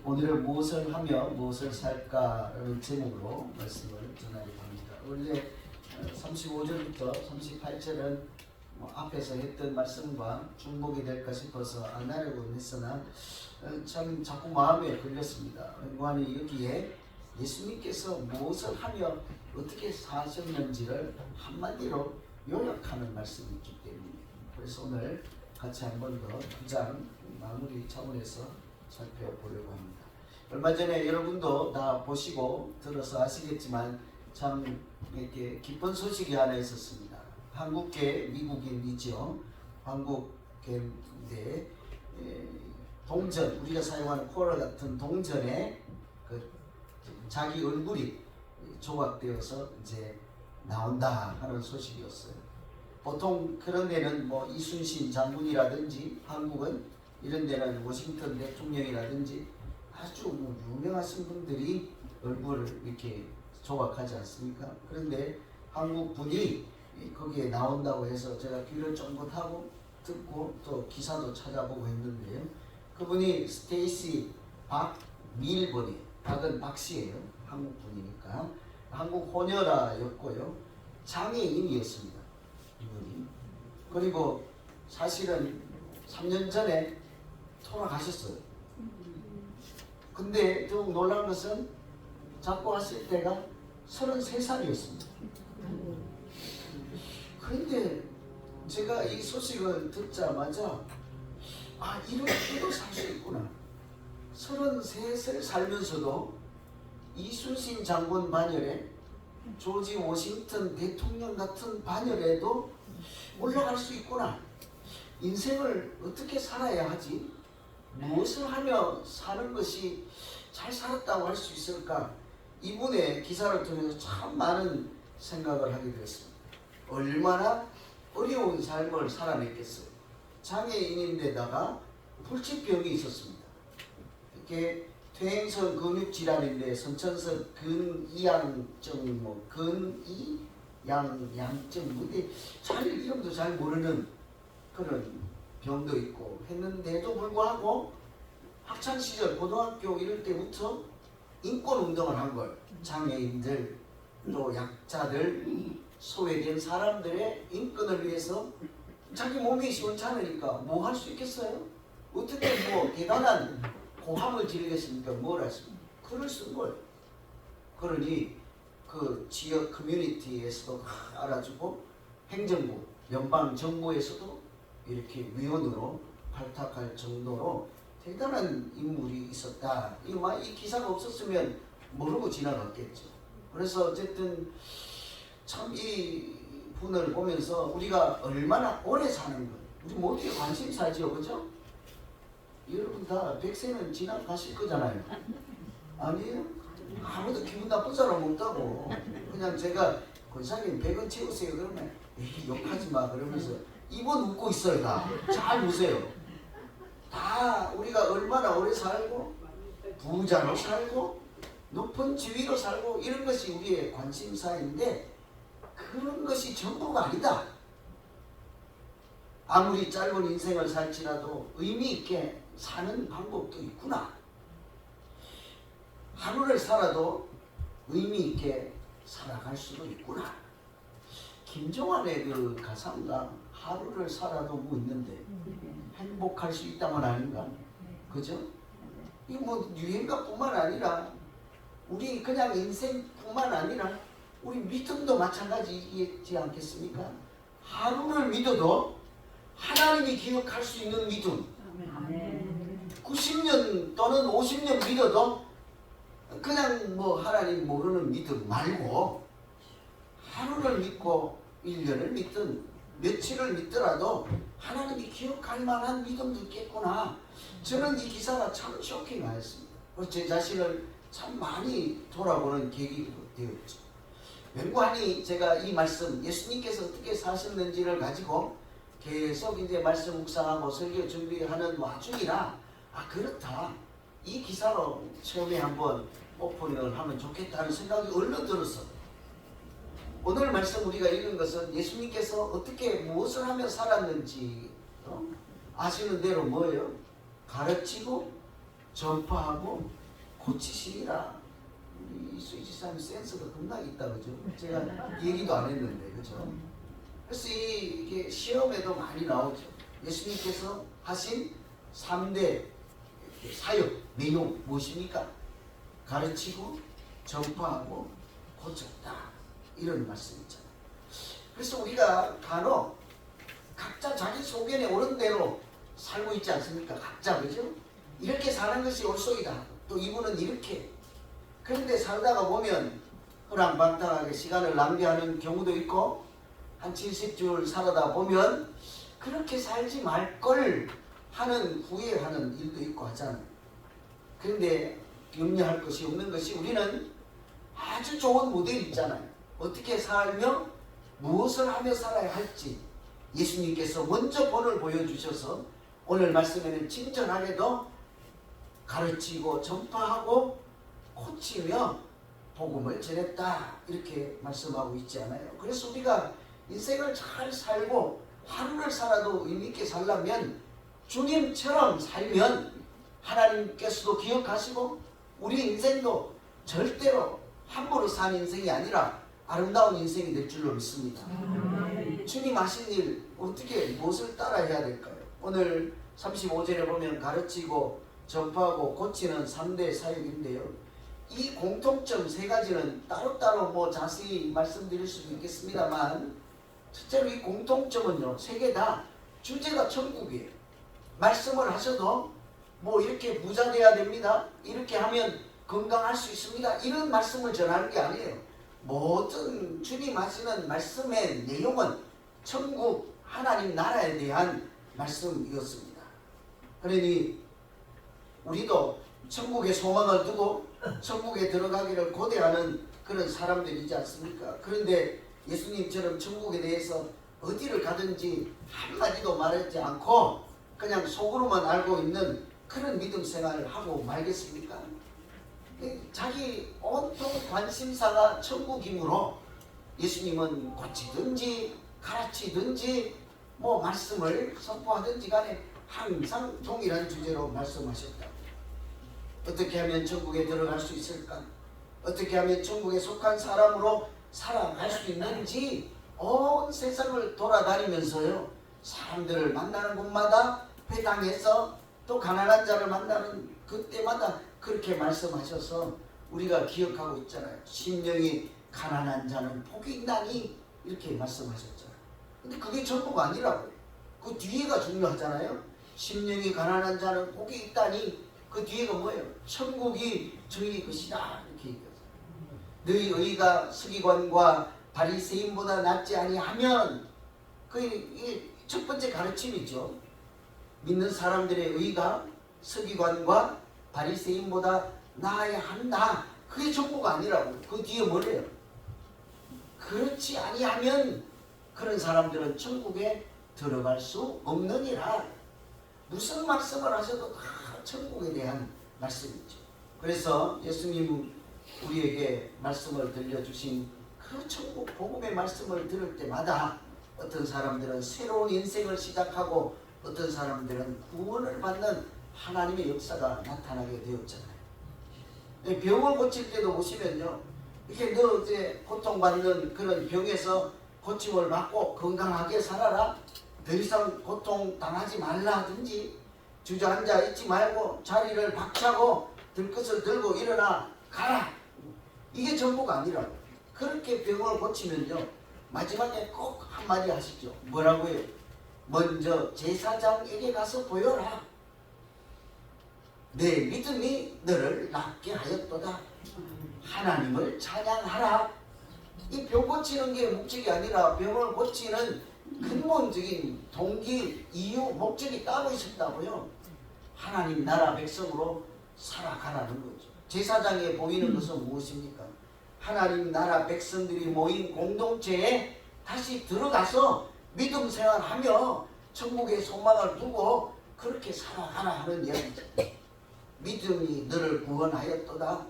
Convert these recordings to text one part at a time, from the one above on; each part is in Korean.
오늘은 무엇을 하며 무엇을 살까라는 제목으로 말씀을 전하려고 합니다. 원래 35절부터 38절은 앞에서 했던 말씀과 중복이 될까 싶어서 안 하려고 했으나 참 자꾸 마음에 걸렸습니다. 원관이 여기에 예수님께서 무엇을 하며 어떻게 사셨는지를 한마디로 요약하는 말씀이 있기 때문에 그래서 오늘 같이 한 번 더 9장 마무리 차원에서 살펴보려고 합니다. 얼마 전에 여러분도 다 보시고 들어서 아시겠지만 참 이렇게 기쁜 소식이 하나 있었습니다. 한국계 미국인이죠. 한국계인데 동전, 우리가 사용하는 코라 같은 동전에 그 자기 얼굴이 조각되어서 이제 나온다 하는 소식이었어요. 보통 그런 데는 뭐 이순신 장군이라든지 한국은 이런 데는 워싱턴 대통령이라든지 아주 유명하신 분들이 얼굴을 이렇게 조각하지 않습니까? 그런데 한국 분이 거기에 나온다고 해서 제가 귀를 쫑긋하고 듣고 또 기사도 찾아보고 했는데요. 그분이 스테이시 박밀번이에요. 박은 박씨예요. 한국 분이니까. 한국 호녀라였고요. 장애인이었습니다. 이분이. 그리고 사실은 3년 전에 돌아가셨어요. 근데 좀 놀라운 것은 잡고 왔을 때가 33살이었습니다. 그런데 제가 이 소식을 듣자마자 이렇게도 살 수 있구나. 33살 살면서도 이순신 장군 반열에 조지 워싱턴 대통령 같은 반열에도 올라갈 수 있구나. 인생을 어떻게 살아야 하지? 무엇을 하며 사는 것이 잘 살았다고 할 수 있을까? 이분의 기사를 통해서 참 많은 생각을 하게 되었습니다. 얼마나 어려운 삶을 살아냈겠어요. 장애인인데다가 불치병이 있었습니다. 이렇게 퇴행성 근육질환인데 선천성 근이양증, 근이양증, 근데 잘 이름도 잘 모르는 그런 병도 있고 했는데도 불구하고 학창시절 고등학교 이럴 때부터 인권운동을 한 걸 장애인들 또 약자들 소외된 사람들의 인권을 위해서 자기 몸이 시원찮으니까 뭐 할 수 있겠어요? 어떻게 뭐 대단한 고함을 지르겠습니까? 뭘 하십니까? 글을 쓴 거예요. 그러니 그 지역 커뮤니티에서도 알아주고 행정부, 연방정부에서도 이렇게 위원으로 발탁할 정도로 대단한 인물이 있었다. 이 기사가 없었으면 모르고 지나갔겠죠. 그래서 어쨌든 참 이 분을 보면서 우리가 얼마나 오래 사는 것, 우리 모두에 관심사지요, 그죠? 여러분 다 100세는 지나가실 거잖아요. 아니에요? 아무도 기분 나쁜 사람 없다고. 그냥 제가 권사님 100원 채우세요 그러면 욕하지 마 그러면서 입은 웃고 있어요. 다 잘 보세요. 다 우리가 얼마나 오래 살고 부자로 살고 높은 지위로 살고 이런 것이 우리의 관심사인데 그런 것이 전부가 아니다. 아무리 짧은 인생을 살지라도 의미 있게 사는 방법도 있구나. 하루를 살아도 의미 있게 살아갈 수도 있구나. 김정환의 그 가사인가 하루를 살아도 뭐 있는데 행복할 수 있다만 아닌가? 그죠? 이 뭐 유행가뿐만 아니라 우리 그냥 인생뿐만 아니라 우리 믿음도 마찬가지이지 않겠습니까? 하루를 믿어도 하나님이 기억할 수 있는 믿음. 90년 또는 50년 믿어도 그냥 뭐 하나님 모르는 믿음 말고 하루를 믿고 1년을 믿든 며칠을 믿더라도 하나님이 기억할 만한 믿음도 있겠구나. 저는 이 기사가 참 쇼킹하였습니다. 제 자신을 참 많이 돌아보는 계기가 되었죠. 맹관이 제가 이 말씀 예수님께서 어떻게 사셨는지를 가지고 계속 이제 말씀 묵상하고 설교 준비하는 와중이라 그렇다. 이 기사로 처음에 한번 오픈을 하면 좋겠다는 생각이 얼른 들었어. 오늘 말씀 우리가 읽은 것은 예수님께서 어떻게 무엇을 하며 살았는지 아시는 대로 뭐예요? 가르치고 전파하고 고치시리라. 우리 이수희 지사님 센스가 겁나 있다, 그죠? 제가 얘기도 안 했는데, 그죠? 그래서 이게 시험에도 많이 나오죠. 예수님께서 하신 3대 사역 내용 무엇입니까? 가르치고 전파하고 고쳤다, 이런 말씀 있잖아요. 그래서 우리가 간혹 각자 자기 소견에 오른 대로 살고 있지 않습니까? 각자, 그죠? 이렇게 사는 것이 옳소이다. 또 이분은 이렇게. 그런데 살다가 보면 허랑방탕하게 시간을 낭비하는 경우도 있고, 한 70줄 살아다 보면 그렇게 살지 말걸 하는 후회하는 일도 있고 하잖아요. 그런데 염려할 것이 없는 것이, 우리는 아주 좋은 모델이 있잖아요. 어떻게 살며 무엇을 하며 살아야 할지 예수님께서 먼저 본을 보여주셔서 오늘 말씀에는 친절하게도 가르치고 전파하고 고치며 복음을 전했다, 이렇게 말씀하고 있지 않아요. 그래서 우리가 인생을 잘 살고 하루를 살아도 의미있게 살려면 주님처럼 살면 하나님께서도 기억하시고 우리 인생도 절대로 함부로 산 인생이 아니라 아름다운 인생이 될 줄로 믿습니다. 주님 하신 일 어떻게 무엇을 따라해야 될까요? 오늘 35절에 보면 가르치고 전파하고 고치는 3대 사역인데요. 이 공통점 세 가지는 따로따로 자세히 말씀드릴 수도 있겠습니다만, 첫째로 이 공통점은요, 세 개 다 주제가 천국이에요. 말씀을 하셔도 이렇게 부자 돼야 됩니다, 이렇게 하면 건강할 수 있습니다, 이런 말씀을 전하는 게 아니에요. 모든 주님 하시는 말씀의 내용은 천국 하나님 나라에 대한 말씀이었습니다. 그러니 우리도 천국의 소망을 두고 천국에 들어가기를 고대하는 그런 사람들이지 않습니까? 그런데 예수님처럼 천국에 대해서 어디를 가든지 한마디도 말하지 않고 그냥 속으로만 알고 있는 그런 믿음 생활을 하고 말겠습니까? 자기 온통 관심사가 천국이므로 예수님은 고치든지 가르치든지 말씀을 선포하든지 간에 항상 동일한 주제로 말씀하셨다. 어떻게 하면 천국에 들어갈 수 있을까? 어떻게 하면 천국에 속한 사람으로 살아갈 수 있는지 온 세상을 돌아다니면서요, 사람들을 만나는 곳마다 회당에서 또 가난한 자를 만나는 그때마다 그렇게 말씀하셔서 우리가 기억하고 있잖아요. 심령이 가난한 자는 복이 있나니, 이렇게 말씀하셨잖아요. 근데 그게 전부가 아니라고요. 그 뒤에가 중요하잖아요. 심령이 가난한 자는 복이 있다니, 그 뒤에가 뭐예요? 천국이 저희 것이다, 이렇게 얘기했어요. 너희 의가 서기관과 바리새인보다 낫지 아니하면, 이게 첫 번째 가르침이죠. 믿는 사람들의 의가 서기관과 바리새인보다 나아야 한다. 그게 전부가 아니라고. 그 뒤에 뭐래요? 그렇지 아니하면 그런 사람들은 천국에 들어갈 수 없느니라. 무슨 말씀을 하셔도 다 천국에 대한 말씀이죠. 그래서 예수님 우리에게 말씀을 들려주신 그 천국 복음의 말씀을 들을 때마다 어떤 사람들은 새로운 인생을 시작하고 어떤 사람들은 구원을 받는 하나님의 역사가 나타나게 되었잖아요. 병을 고칠 때도 보시면요, 이렇게 너 이제 고통받는 그런 병에서 고침을 받고 건강하게 살아라, 더 이상 고통 당하지 말라든지, 주저앉아 있지 말고 자리를 박차고 들것을 들고 일어나 가라, 이게 전부가 아니라고. 그렇게 병을 고치면요, 마지막에 꼭 한마디 하시죠. 뭐라고요? 먼저 제사장에게 가서 보여라. 내 믿음이 너를 낫게 하였도다. 하나님을 찬양하라. 이 병 고치는 게 목적이 아니라 병을 고치는 근본적인 동기, 이유, 목적이 따로 있었다고요. 하나님 나라 백성으로 살아가라는 거죠. 제사장에 보이는 것은 무엇입니까? 하나님 나라 백성들이 모인 공동체에 다시 들어가서 믿음 생활하며 천국의 소망을 두고 그렇게 살아가라 하는 이야기죠. 믿음이 너를 구원하였도다.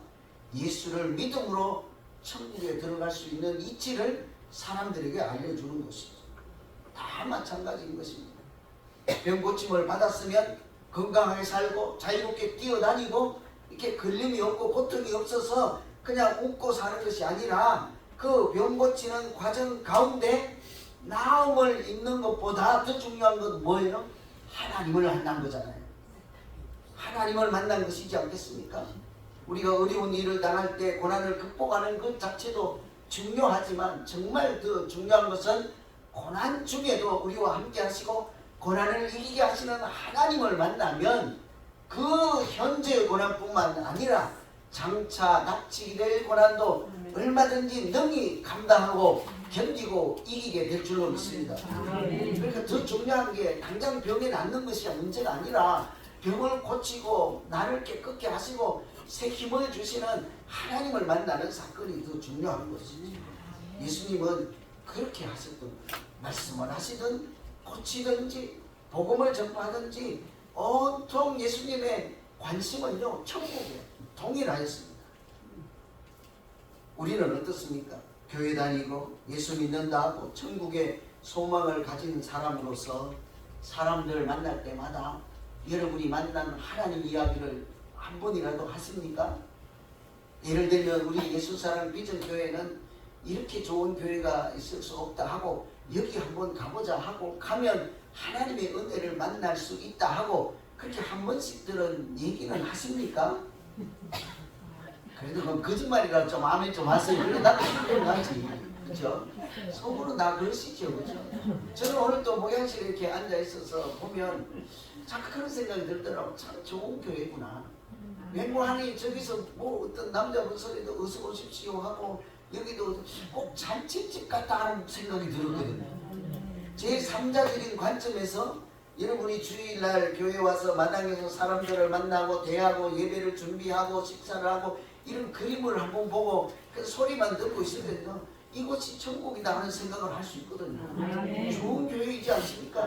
예수를 믿음으로 천국에 들어갈 수 있는 이치를 사람들에게 알려주는 것이죠. 다 마찬가지인 것입니다. 병 고침을 받았으면 건강하게 살고 자유롭게 뛰어다니고 이렇게 걸림이 없고 고통이 없어서 그냥 웃고 사는 것이 아니라 그 병 고치는 과정 가운데 나음을 입는 것보다 더 중요한 건 뭐예요? 하나님을 만난 거잖아요. 하나님을 만난 것이지 않겠습니까? 우리가 어려운 일을 당할 때 고난을 극복하는 것 자체도 중요하지만 정말 더 중요한 것은 고난 중에도 우리와 함께 하시고 고난을 이기게 하시는 하나님을 만나면 그 현재의 고난뿐만 아니라 장차 닥치게 될 고난도 얼마든지 능히 감당하고 견디고 이기게 될 줄로 믿습니다. 그러니까 더 중요한 게 당장 병에 낫는 것이 문제가 아니라 병을 고치고 나를 깨끗게 하시고 새 힘을 주시는 하나님을 만나는 사건이 더 중요한 것이죠. 예수님은 그렇게 하셨던 말씀을 하시든 고치든지 복음을 전파하든지 온통 예수님의 관심은요 천국에 동일하였습니다. 우리는 어떻습니까? 교회 다니고 예수 믿는다 하고 천국의 소망을 가진 사람으로서 사람들을 만날 때마다 여러분이 만난 하나님 이야기를 한 번이라도 하십니까? 예를 들면 우리 예수사랑 비전교회는 이렇게 좋은 교회가 있을 수 없다 하고 여기 한번 가보자 하고 가면 하나님의 은혜를 만날 수 있다 하고 그렇게 한 번씩들은 얘기는 하십니까? 그래도 그건 거짓말이라 좀 아멘 좀 하세요. 그래 나도 힘들어가지. 그죠? 속으로 나 그러시죠. 그죠? 저는 오늘 또 목양실에 이렇게 앉아 있어서 보면 자꾸 그런 생각이 들더라고. 참 좋은 교회구나. 맹고하니 저기서 뭐 어떤 남자 목소리도 어서 오십시오 하고 여기도 꼭 잔치집 같다 하는 생각이 들었거든요. 제 3자적인 관점에서 여러분이 주일날 교회 와서 마당에서 사람들을 만나고 대하고 예배를 준비하고 식사를 하고 이런 그림을 한번 보고 그 소리만 듣고 있으면요 이곳이 천국이다 하는 생각을 할 수 있거든요. 좋은 교회이지 않습니까?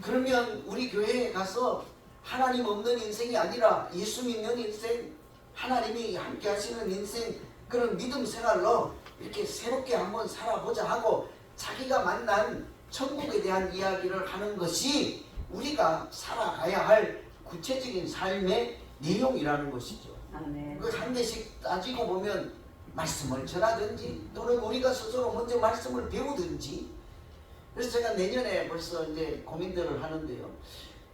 그러면 우리 교회에 가서 하나님 없는 인생이 아니라 예수 믿는 인생, 하나님이 함께 하시는 인생, 그런 믿음 생활로 이렇게 새롭게 한번 살아보자 하고 자기가 만난 천국에 대한 이야기를 하는 것이 우리가 살아가야 할 구체적인 삶의 내용이라는 것이죠. 그 한 개씩 따지고 보면 말씀을 전하든지 또는 우리가 스스로 먼저 말씀을 배우든지. 그래서 제가 내년에 벌써 이제 고민들을 하는데요.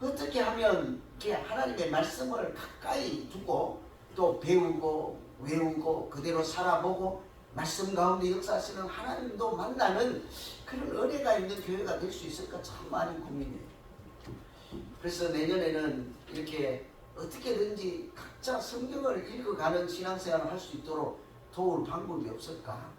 어떻게 하면 이렇게 하나님의 말씀을 가까이 두고 또 배우고 외우고 그대로 살아보고 말씀 가운데 역사하시는 하나님도 만나는 그런 은혜가 있는 교회가 될 수 있을까 참 많이 고민해요. 그래서 내년에는 이렇게 어떻게든지 각자 성경을 읽어가는 신앙생활을 할 수 있도록 도울 방법이 없을까?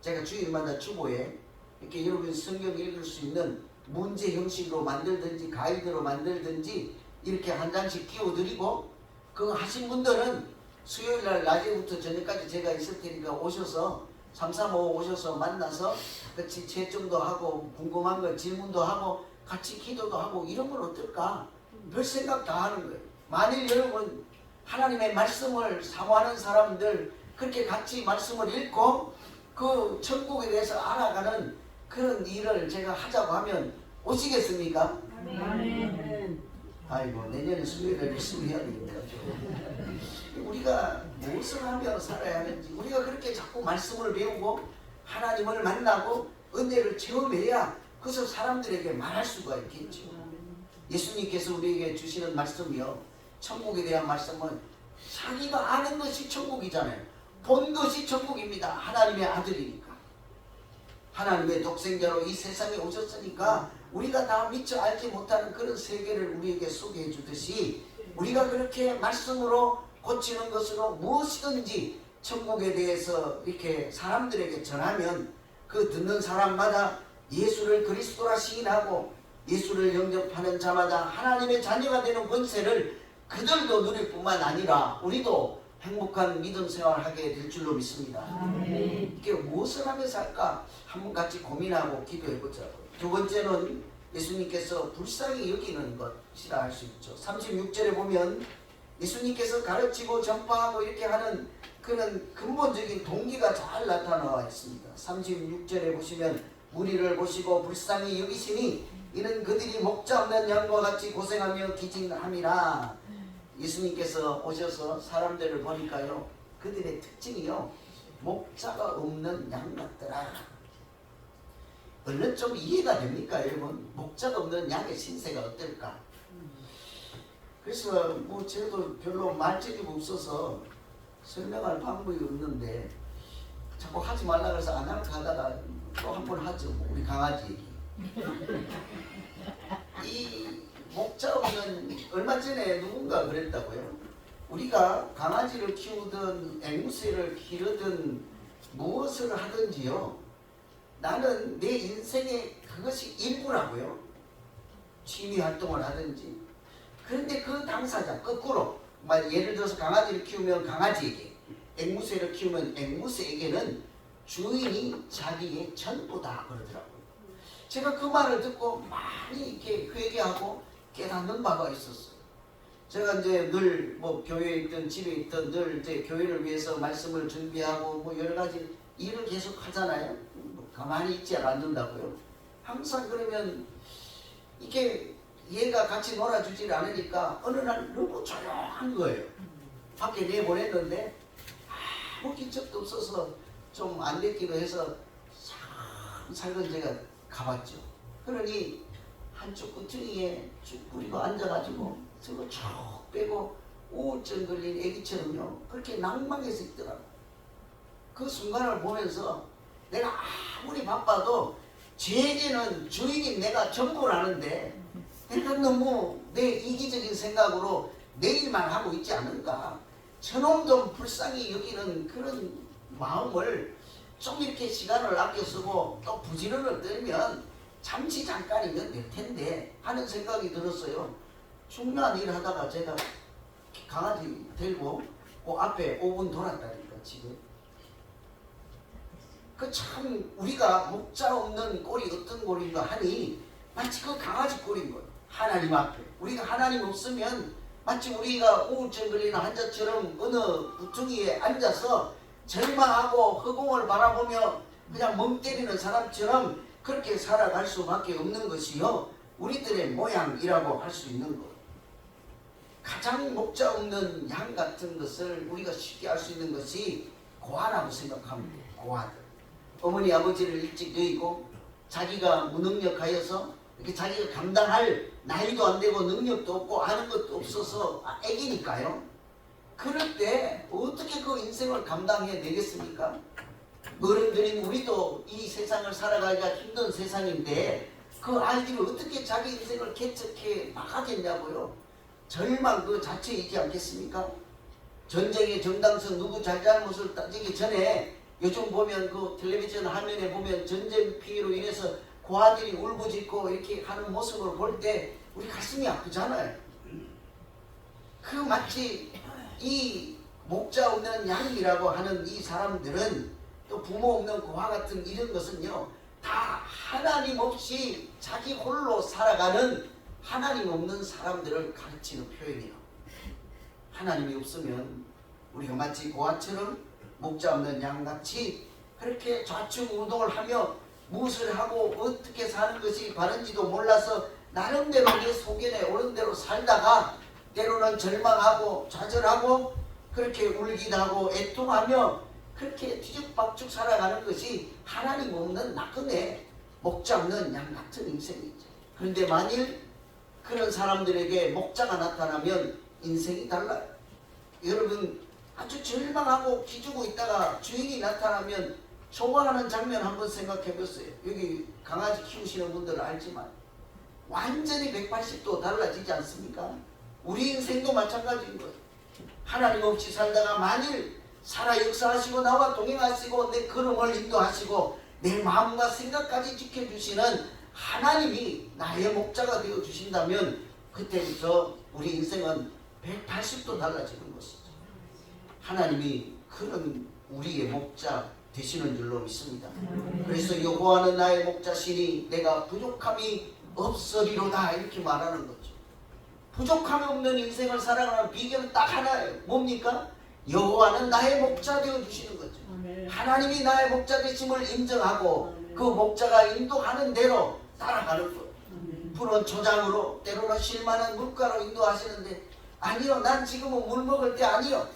제가 주일마다 주보에 이렇게 여러분 성경 읽을 수 있는 문제 형식으로 만들든지 가이드로 만들든지 이렇게 한 장씩 끼워드리고 그거 하신 분들은 수요일날 낮에부터 저녁까지 제가 있을 테니까 오셔서 335 오셔서 만나서 같이 채점도 하고 궁금한 거 질문도 하고 같이 기도도 하고 이런 건 어떨까? 별 생각 다 하는 거예요. 만일 여러분 하나님의 말씀을 사모하는 사람들 그렇게 같이 말씀을 읽고 그 천국에 대해서 알아가는 그런 일을 제가 하자고 하면 오시겠습니까? 아멘. 아이고 내년에 수요일에 열심히 해야 되겠네요. 우리가 무엇을 하며 살아야 하는지 우리가 그렇게 자꾸 말씀을 배우고 하나님을 만나고 은혜를 체험해야 그것을 사람들에게 말할 수가 있겠죠. 예수님께서 우리에게 주시는 말씀이요 천국에 대한 말씀은 자기가 아는 것이 천국이잖아요. 본 것이 천국입니다. 하나님의 아들이니까 하나님의 독생자로 이 세상에 오셨으니까 우리가 다 미처 알지 못하는 그런 세계를 우리에게 소개해 주듯이 우리가 그렇게 말씀으로 고치는 것으로 무엇이든지 천국에 대해서 이렇게 사람들에게 전하면 그 듣는 사람마다 예수를 그리스도라 시인하고 예수를 영접하는 자마다 하나님의 자녀가 되는 권세를 그들도 누릴 뿐만 아니라 우리도 행복한 믿음 생활을 하게 될 줄로 믿습니다. 이게 무엇을 하며 살까 한번 같이 고민하고 기도해보자고요. 두 번째는 예수님께서 불쌍히 여기는 것이라 할 수 있죠. 36절에 보면 예수님께서 가르치고 전파하고 이렇게 하는 그런 근본적인 동기가 잘 나타나와 있습니다. 36절에 보시면 무리를 보시고 불쌍히 여기시니 이는 그들이 목자 없는 양과 같이 고생하며 기진함이라. 예수님께서 오셔서 사람들을 보니까요, 그들의 특징이요, 목자가 없는 양 같더라. 얼른 좀 이해가 됩니까, 여러분? 목자가 없는 양의 신세가 어떨까? 그래서 뭐 저도 별로 말재주가 없어서 설명할 방법이 없는데 자꾸 하지 말라 그래서 안 할까 하다가 또 한 번 하죠. 우리 강아지 얘기. 이 목자 없는, 얼마 전에 누군가 그랬다고요. 우리가 강아지를 키우든 앵무새를 기르든 무엇을 하든지요, 나는 내 인생의 그것이 일부라고요. 취미 활동을 하든지. 그런데 그 당사자 거꾸로, 예를 들어서 강아지를 키우면 강아지에게, 앵무새를 키우면 앵무새에게는 주인이 자기의 전부다 그러더라고요. 제가 그 말을 듣고 많이 이렇게 회개하고 깨닫는 바가 있었어요. 제가 이제 늘 뭐 교회에 있든 집에 있든 늘 이제 교회를 위해서 말씀을 준비하고 뭐 여러 가지 일을 계속 하잖아요. 가만히 있지 않는다고요. 항상 그러면 이게 얘가 같이 놀아주질 않으니까 어느 날 너무 조용한 거예요. 밖에 내보냈는데 아무 기척도 없어서 좀 안 됐기도 해서 살건 제가 가봤죠. 그러니 한쪽 구퉁이에 쭉 뿌리고 앉아가지고 저거 쭉 빼고 우울증 걸린 애기처럼요, 그렇게 낭망해서 있더라고. 그 순간을 보면서 내가 아무리 바빠도 제게는 주인인 내가 전부라는데 내가 너무 내 이기적인 생각으로 내 일만 하고 있지 않은가, 저놈 불쌍히 여기는 그런 마음을 좀 이렇게 시간을 아껴 쓰고 또 부지런을 떨면 잠시 잠깐이면 될 텐데 하는 생각이 들었어요. 중요한 일 하다가 제가 강아지 데리고 그 앞에 5분 돌았다니까. 지금 그 참 우리가 목자 없는 꼴이 어떤 꼴인가 하니 마치 그 강아지 꼴인 거예요. 하나님 앞에 우리가 하나님 없으면 마치 우리가 우울증 걸리는 환자처럼 어느 구퉁이에 앉아서 절망하고 허공을 바라보며 그냥 멍 때리는 사람처럼 그렇게 살아갈 수밖에 없는 것이요, 우리들의 모양이라고 할 수 있는 것. 가장 목자 없는 양 같은 것을 우리가 쉽게 알 수 있는 것이 고아라고 생각합니다. 고아들. 어머니 아버지를 일찍 여의고 자기가 무능력하여서 이렇게 자기가 감당할 나이도 안 되고 능력도 없고 아는 것도 없어서 애기니까요. 그럴 때 어떻게 그 인생을 감당해 내겠습니까? 어른들인 우리도 이 세상을 살아가기가 힘든 세상인데 그 아이들이 어떻게 자기 인생을 개척해 나가겠냐고요. 절망 그 자체이지 않겠습니까? 전쟁의 정당성 누구 잘잘못을 따지기 전에 요즘 보면 그 텔레비전 화면에 보면 전쟁 피해로 인해서 고아들이 울부짖고 이렇게 하는 모습을 볼 때 우리 가슴이 아프잖아요. 그 마치 이 목자 없는 양이라고 하는 이 사람들은, 또 부모 없는 고아 같은 이런 것은요, 다 하나님 없이 자기 홀로 살아가는 하나님 없는 사람들을 가르치는 표현이에요. 하나님이 없으면 우리가 마치 고아처럼 목자 없는 양같이 그렇게 좌충우동을 하며 무엇을 하고 어떻게 사는 것이 바른지도 몰라서 나름대로 내 소견에 오른 대로 살다가 때로는 절망하고 좌절하고 그렇게 울기도 하고 애통하며 그렇게 뒤죽박죽 살아가는 것이 하나님 없는 나그네 목자 없는 양 같은 인생이죠. 그런데 만일 그런 사람들에게 목자가 나타나면 인생이 달라요. 여러분 아주 절망하고 기죽고 있다가 주인이 나타나면 좋아하는 장면 한번 생각해 보세요. 여기 강아지 키우시는 분들은 알지만 완전히 180도 달라지지 않습니까? 우리 인생도 마찬가지인 거예요. 하나님 없이 살다가 만일 살아 역사하시고 나와 동행하시고 내 걸음을 인도하시고 내 마음과 생각까지 지켜주시는 하나님이 나의 목자가 되어주신다면 그때부터 우리 인생은 180도 달라지는 것이죠. 하나님이 그런 우리의 목자 되시는 줄로 믿습니다. 그래서 여호와는 나의 목자시니 내가 부족함이 없으리로다 이렇게 말하는 거죠. 부족함이 없는 인생을 살아가는 비결은 딱 하나예요. 뭡니까? 여호와는 나의 목자 되어주시는 거죠. 하나님이 나의 목자 되심을 인정하고 그 목자가 인도하는 대로 따라가는 거예요. 푸른 초장으로 때로는 쉴만한 물가로 인도하시는데 아니요, 난 지금은 물 먹을 때 아니요,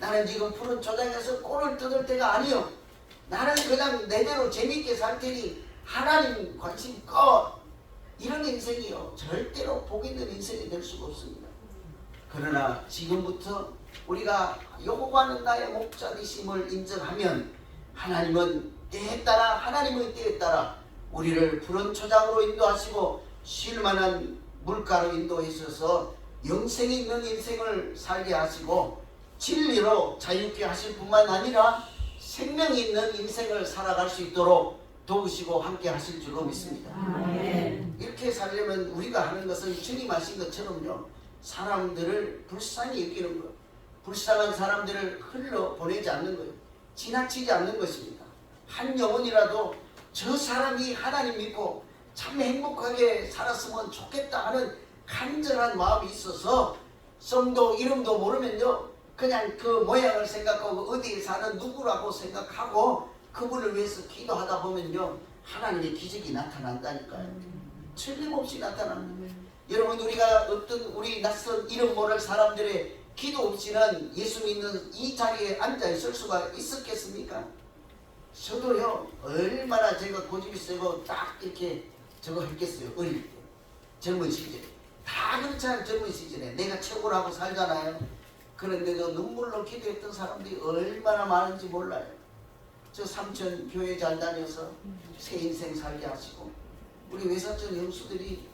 나는 지금 푸른 초장에서 꼴을 뜯을 때가 아니요, 나는 그냥 내대로 재밌게 살 테니 하나님 관심 꺼. 이런 인생이요 절대로 복 있는 인생이 될 수가 없습니다. 그러나 지금부터 우리가 여호와는 나의 목자 되심을 인정하면 하나님은 때에 따라 하나님의 때에 따라 우리를 푸른 초장으로 인도하시고 쉴만한 물가로 인도하셔서 영생이 있는 인생을 살게 하시고 진리로 자유케 하실 뿐만 아니라 생명이 있는 인생을 살아갈 수 있도록 도우시고 함께 하실 줄로 믿습니다. 아멘. 이렇게 살려면 우리가 하는 것은 주님 하신 것처럼요, 사람들을 불쌍히 여기는 것, 불쌍한 사람들을 흘러 보내지 않는 거예요. 지나치지 않는 것입니다. 한 영혼이라도 저 사람이 하나님 믿고 참 행복하게 살았으면 좋겠다 하는 간절한 마음이 있어서 성도 이름도 모르면요 그냥 그 모양을 생각하고 어디에 사는 누구라고 생각하고 그분을 위해서 기도하다 보면요 하나님의 기적이 나타난다니까요. 틀림없이 나타납니다. 여러분, 우리가 어떤 우리 낯선 이름 모를 사람들의 기도 없이는 예수 믿는 이 자리에 앉아 있을 수가 있었겠습니까? 저도요 얼마나 제가 고집이 세고 딱 이렇게 저거 했겠어요. 어릴 때 젊은 시절에 다 그렇잖아요. 젊은 시절에 내가 최고라고 살잖아요. 그런데도 눈물로 기도했던 사람들이 얼마나 많은지 몰라요. 저 삼천 교회 잘 다녀서 새 인생 살게 하시고 우리 외사촌 형수들이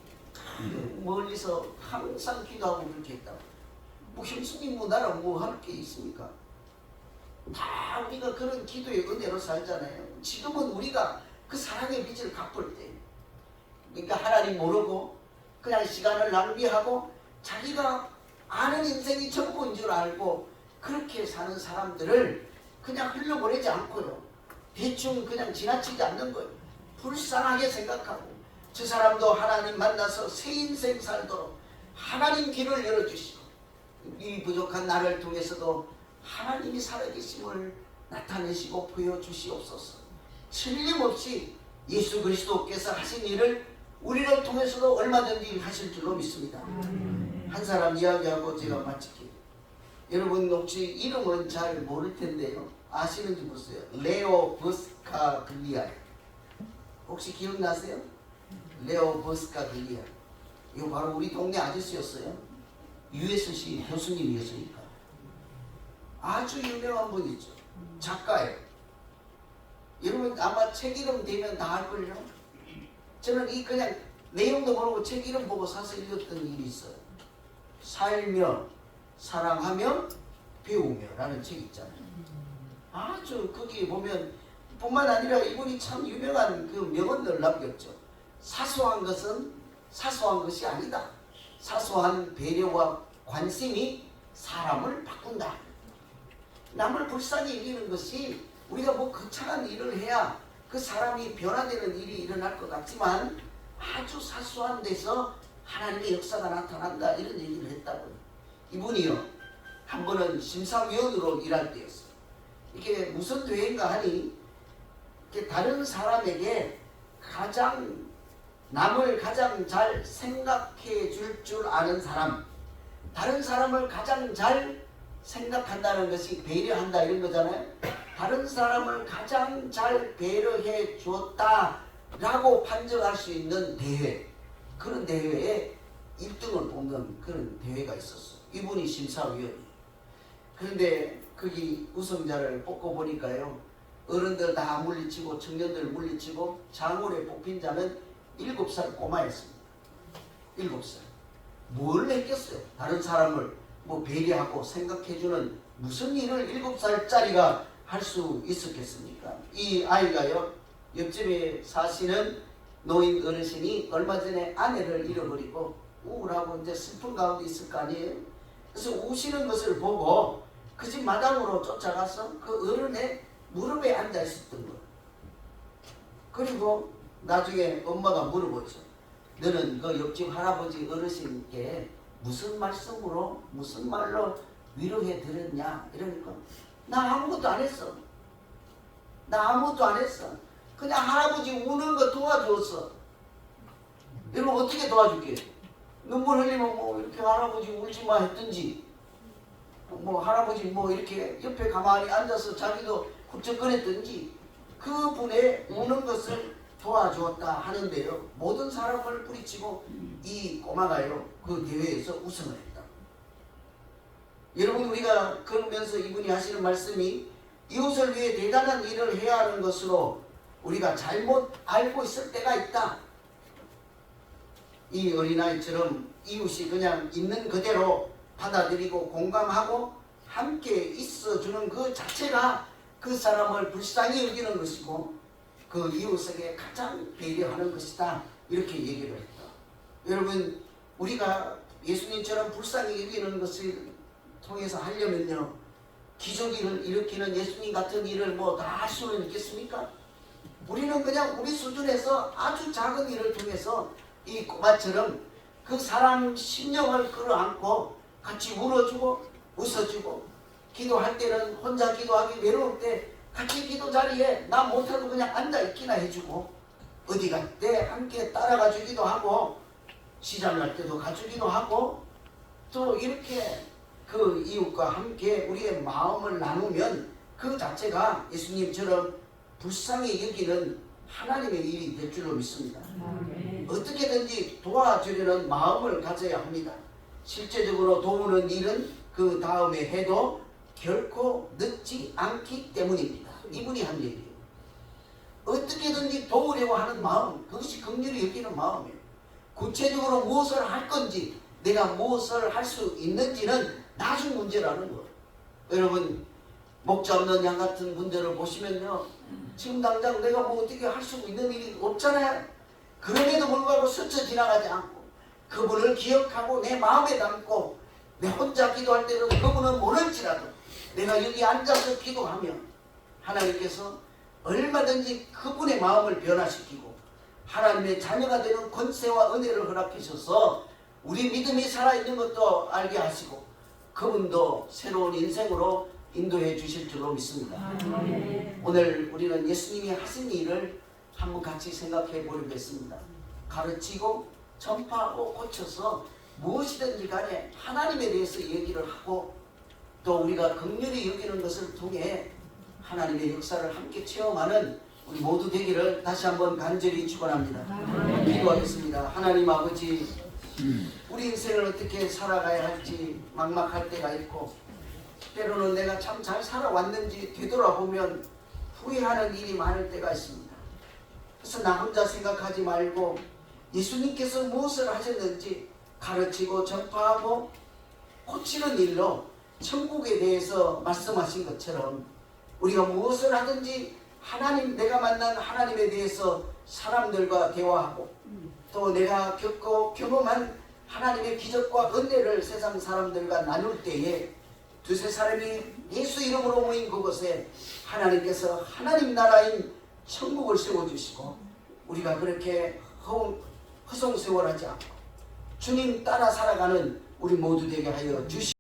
멀리서 항상 기도하고 그렇게 했다고. 뭐 형수님 뭐 나라 뭐 할 게 있습니까? 다 우리가 그런 기도의 은혜로 살잖아요. 지금은 우리가 그 사랑의 빚을 갚을 때, 그러니까 하나님 모르고 그냥 시간을 낭비하고 자기가 아는 인생이 전부인 줄 알고 그렇게 사는 사람들을 그냥 흘려보내지 않고요, 대충 그냥 지나치지 않는 거예요. 불쌍하게 생각하고 저 사람도 하나님 만나서 새 인생 살도록 하나님 길을 열어주시고 이 부족한 나를 통해서도 하나님이 살아계심을 나타내시고 보여주시옵소서. 틀림없이 예수 그리스도께서 하신 일을 우리를 통해서도 얼마든지 하실 줄로 믿습니다. 한 사람 이야기하고 제가 마칠게요. 여러분 혹시 이름은 잘 모를 텐데요, 아시는지 보세요. 레오 버스카글리아. 혹시 기억나세요? 레오 버스카글리아. 이거 바로 우리 동네 아저씨였어요. USC 교수님이었으니까. 아주 유명한 분이죠. 작가예요. 여러분 아마 책 이름 되면 다 알걸요? 저는 이 그냥 내용도 모르고 책 이름 보고 사서 읽었던 일이 있어요. 살며 사랑하며 배우며 라는 책 있잖아요. 아주 거기 보면 뿐만 아니라 이분이 참 유명한 그 명언을 남겼죠. 사소한 것은 사소한 것이 아니다. 사소한 배려와 관심이 사람을 바꾼다. 남을 불쌍히 여기는 것이 우리가 뭐 거창한 일을 해야 그 사람이 변화되는 일이 일어날 것 같지만 아주 사소한 데서 하나님의 역사가 나타난다, 이런 얘기를 했다고요. 이분이요 한 번은 심사위원으로 일할 때였어요. 이게 무슨 대회인가 하니 이렇게 다른 사람에게 남을 가장 잘 생각해 줄 아는 사람, 다른 사람을 가장 잘 생각한다는 것이 배려한다 이런 거잖아요. 다른 사람을 가장 잘 배려해 주었다라고 판정할 수 있는 대회, 그런 대회에 1등을 뽑는 그런 대회가 있었어요. 이분이 심사위원이에요. 그런데 거기 우승자를 뽑고 보니까요, 어른들 다 물리치고 청년들 물리치고 장원에 뽑힌 자는 7살 꼬마였습니다. 7살. 뭘 했겠어요? 다른 사람을 뭐 배려하고 생각해주는 무슨 일을 7살짜리가 할 수 있었겠습니까? 이 아이가요, 옆집에 사시는 노인 어르신이 얼마 전에 아내를 잃어버리고 우울하고 이제 슬픈 가운데 있을 거 아니에요? 그래서 우시는 것을 보고 그 집 마당으로 쫓아가서 그 어른의 무릎에 앉아 있었던 거예요. 그리고 나중에 엄마가 물어보죠. 너는 그 옆집 할아버지 어르신께 무슨 말씀으로 무슨 말로 위로해 드렸냐? 이러니까 나 아무것도 안 했어. 나 아무것도 안 했어. 그냥 할아버지 우는 거 도와줬어. 여러분 어떻게 도와줄게? 눈물 흘리면 뭐 이렇게 할아버지 울지 마 했든지, 뭐 할아버지 뭐 이렇게 옆에 가만히 앉아서 자기도 훌쩍거렸든지 그분의 우는 것을 도와주었다 하는데요. 모든 사람을 뿌리치고 이 꼬마가요 그 대회에서 우승을 했다. 여러분 우리가 그러면서 이분이 하시는 말씀이 이웃을 위해 대단한 일을 해야 하는 것으로 우리가 잘못 알고 있을 때가 있다. 이 어린아이처럼 이웃이 그냥 있는 그대로 받아들이고 공감하고 함께 있어주는 그 자체가 그 사람을 불쌍히 여기는 것이고 그 이웃에게 가장 배려하는 것이다. 이렇게 얘기를 했다. 여러분 우리가 예수님처럼 불쌍히 여기는 것을 통해서 하려면요 기적을 일으키는 예수님 같은 일을 뭐 다 할 수는 있겠습니까? 우리는 그냥 우리 수준에서 아주 작은 일을 통해서 이 꼬마처럼 그 사람 심령을 끌어안고 같이 울어주고 웃어주고 기도할 때는 혼자 기도하기 외로울 때 같이 기도 자리에 나 못해도 그냥 앉아있기나 해주고 어디 갈 때 함께 따라가 주기도 하고 시장 갈 때도 가주기도 하고 또 이렇게 그 이웃과 함께 우리의 마음을 나누면 그 자체가 예수님처럼 불쌍히 여기는 하나님의 일이 될 줄로 믿습니다. 어떻게든지 도와주려는 마음을 가져야 합니다. 실제적으로 도우는 일은 그 다음에 해도 결코 늦지 않기 때문입니다. 이분이 한 얘기예요. 어떻게든지 도우려고 하는 마음, 그것이 긍휼히 여기는 마음이에요. 구체적으로 무엇을 할 건지 내가 무엇을 할 수 있는지는 나중 문제라는 거예요. 여러분 목자 없는 양 같은 분들을 보시면요 지금 당장 내가 뭐 어떻게 할 수 있는 일이 없잖아요. 그럼에도 불구하고 스쳐 지나가지 않고 그분을 기억하고 내 마음에 담고 내 혼자 기도할 때는 그분은 모를지라도 내가 여기 앉아서 기도하면 하나님께서 얼마든지 그분의 마음을 변화시키고 하나님의 자녀가 되는 권세와 은혜를 허락하셔서 우리 믿음이 살아있는 것도 알게 하시고 그분도 새로운 인생으로 인도해 주실 줄로 믿습니다. 오늘 우리는 예수님이 하신 일을 한번 같이 생각해 보려겠습니다. 가르치고 전파하고 고쳐서 무엇이든지 간에 하나님에 대해서 얘기를 하고 또 우리가 긍휼히 여기는 것을 통해 하나님의 역사를 함께 체험하는 우리 모두 되기를 다시 한번 간절히 축원합니다. 기도하겠습니다. 하나님 아버지, 우리 인생을 어떻게 살아가야 할지 막막할 때가 있고 때로는 내가 참 잘 살아왔는지 되돌아보면 후회하는 일이 많을 때가 있습니다. 그래서 나 혼자 생각하지 말고 예수님께서 무엇을 하셨는지 가르치고 전파하고 고치는 일로 천국에 대해서 말씀하신 것처럼 우리가 무엇을 하든지 하나님, 내가 만난 하나님에 대해서 사람들과 대화하고 또 내가 겪고 경험한 하나님의 기적과 은혜를 세상 사람들과 나눌 때에 두세 사람이 예수 이름으로 모인 그곳에 하나님께서 하나님 나라인 천국을 세워주시고 우리가 그렇게 허송세월하지 않고 주님 따라 살아가는 우리 모두 되게 하여 주시옵소서.